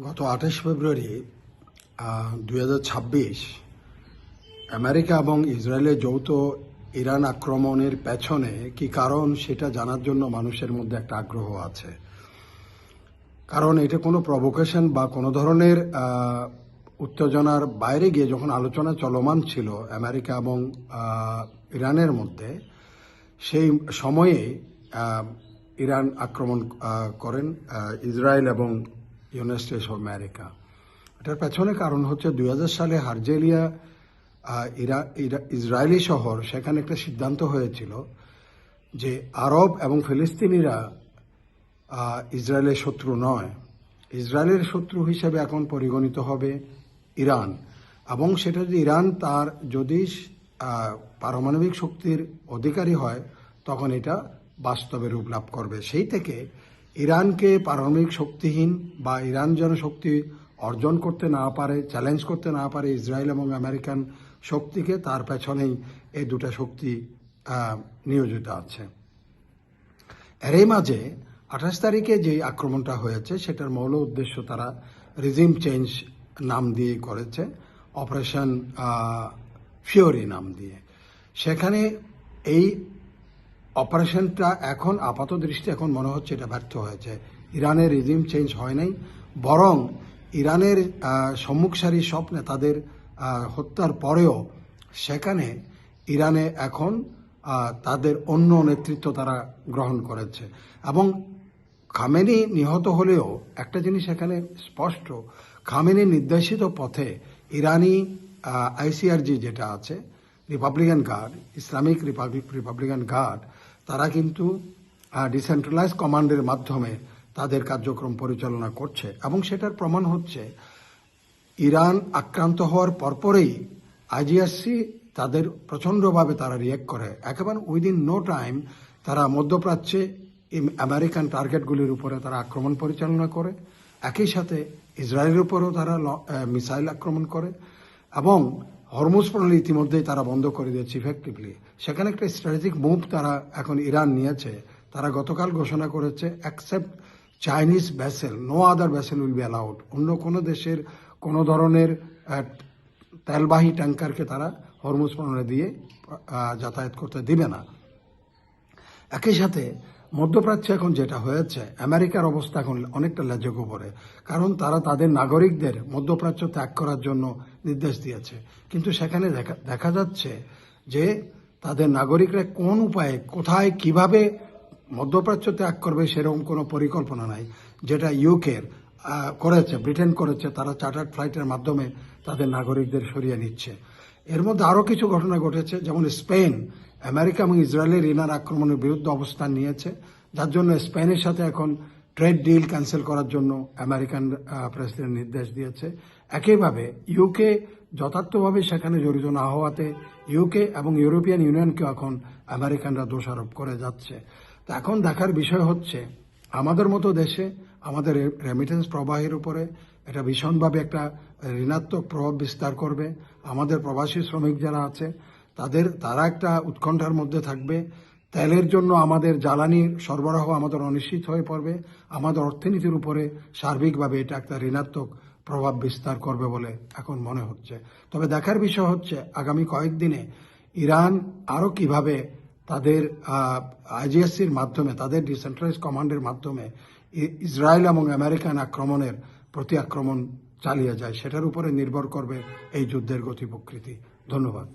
গত ২৮ ফেব্রুয়ারি ২০২৬ আমেরিকা এবং ইসরায়েলের যৌথ ইরান আক্রমণের পেছনে কি কারণ সেটা জানার জন্য মানুষের মধ্যে একটা আগ্রহ আছে। কারণ এটা কোনো প্রভোকেশন বা কোনো ধরনের উত্তেজনার বাইরে গিয়ে যখন আলোচনা চলমান ছিল আমেরিকা এবং ইরানের মধ্যে, সেই সময়ে ইরান আক্রমণ করেন ইসরায়েল এবং ইউনাইটেড স্টেটস অফ আমেরিকা। এটার পেছনে কারণ হচ্ছে ২০০০ সালে হারজেলিয়া ইসরায়েলি শহর, সেখানে একটা সিদ্ধান্ত হয়েছিল যে আরব এবং ফিলিস্তিনিরা ইসরায়েলের শত্রু নয়, ইসরায়েলের শত্রু হিসেবে এখন পরিগণিত হবে ইরান। এবং সেটা যদি ইরান তার যদি পারমাণবিক শক্তির অধিকারী হয় তখন এটা বাস্তবে রূপ লাভ করবে। সেই থেকে ইরানকে পারমাণবিক শক্তিহীন বা ইরান যেন শক্তি অর্জন করতে না পারে, চ্যালেঞ্জ করতে না পারে ইসরায়েল এবং আমেরিকান শক্তিকে, তার পেছনেই এই দুটো শক্তি নিয়োজিত আছে। এরই মাঝে ২৮ তারিখে যে আক্রমণটা হয়েছে সেটার মূল উদ্দেশ্য তারা রিজিম চেঞ্জ নাম দিয়ে করেছে, অপারেশন ফিওরি নাম দিয়ে। সেখানে এই অপারেশনটা এখন আপাত দৃষ্টি এখন মনে হচ্ছে এটা ব্যর্থ হয়েছে। ইরানের রিজিম চেঞ্জ হয় নাই, বরং ইরানের সম্মুখ সারির সব নেতাদের হত্যার পরেও সেখানে ইরানে এখন তাদের অন্য নেতৃত্ব তারা গ্রহণ করেছে। এবং খামেনি নিহত হলেও একটা জিনিস এখানে স্পষ্ট, খামেনি নির্দেশিত পথে ইরানি আইসিআরজি যেটা আছে, Republican guard, Islamic Republican guard, তারা কিন্তু ডিসেন্ট্রালাইজ কমান্ডের মাধ্যমে তাদের কার্যক্রম পরিচালনা করছে। এবং সেটার প্রমাণ হচ্ছে ইরান আক্রান্ত হওয়ার পরপরেই আইজিআরসি তাদের প্রচণ্ডভাবে তারা রিয়েক্ট করে, একেবারে উইদিন নো টাইম তারা মধ্যপ্রাচ্যে আমেরিকান টার্গেটগুলির উপরে তারা আক্রমণ পরিচালনা করে। একই সাথে ইসরায়েলের উপরেও তারা মিসাইল আক্রমণ করে এবং হরমুজ প্রণালী ইতিমধ্যেই তারা বন্ধ করে দিয়েছে ইফেক্টিভলি। সেখানে একটা স্ট্র্যাটেজিক মুভ তারা এখন ইরান নিয়েছে। তারা গতকাল ঘোষণা করেছে accept Chinese vessel, no other vessel will be allowed. অন্য কোনো দেশের কোনো ধরনের তেলবাহী ট্যাঙ্কারকে তারা হরমুজ প্রণালী দিয়ে যাতায়াত করতে দিবে না। একই সাথে মধ্যপ্রাচ্যে এখন যেটা হয়েছে, আমেরিকার অবস্থা এখন অনেকটা লেজে গোবরে, কারণ তারা তাদের নাগরিকদের মধ্যপ্রাচ্য ত্যাগ করার জন্য নির্দেশ দিয়েছে। কিন্তু সেখানে দেখা যাচ্ছে যে তাদের নাগরিকরা কোন উপায়ে, কোথায়, কিভাবে মধ্যপ্রাচ্য ত্যাগ করবে সেরকম কোনো পরিকল্পনা নাই। যেটা ইউকের করেছে, ব্রিটেন করেছে, তারা চার্টার্ড ফ্লাইটের মাধ্যমে তাদের নাগরিকদের সরিয়ে নিচ্ছে। এর মধ্যে আরও কিছু ঘটনা ঘটেছে, যেমন স্পেন আমেরিকা এবং ইসরায়েলের ইরান আক্রমণের বিরুদ্ধে অবস্থান নিয়েছে, যার জন্য স্পেনের সাথে এখন ট্রেড ডিল ক্যান্সেল করার জন্য আমেরিকান প্রেসিডেন্ট নির্দেশ দিয়েছে। একইভাবে ইউকে যথার্থভাবে সেখানে জড়িত না হওয়াতে ইউকে এবং ইউরোপিয়ান ইউনিয়নকে এখন আমেরিকানরা দোষারোপ করে যাচ্ছে। তো এখন দেখার বিষয় হচ্ছে আমাদের মতো দেশে আমাদের রেমিটেন্স প্রবাহের উপরে এটা ভীষণভাবে একটা ঋণাত্মক প্রভাব বিস্তার করবে। আমাদের প্রবাসী শ্রমিক যারা আছে তারা একটা উৎকণ্ঠার মধ্যে থাকবে। তেলের জন্য আমাদের জ্বালানি সরবরাহ আমাদের অনিশ্চিত হয়ে পড়বে। আমাদের অর্থনীতির উপরে সার্বিকভাবে এটা একটা ঋণাত্মক প্রভাব বিস্তার করবে বলে এখন মনে হচ্ছে। তবে দেখার বিষয় হচ্ছে আগামী কয়েকদিনে ইরান আরও কিভাবে তাদের আইজিএসসির মাধ্যমে, তাদের ডিসেন্ট্রালাইজ কমান্ডের মাধ্যমে ইসরায়েল এবং আমেরিকান আক্রমণের প্রতি আক্রমণ চালিয়ে যায়, সেটার উপরে নির্ভর করবে এই যুদ্ধের গতি প্রকৃতি। ধন্যবাদ।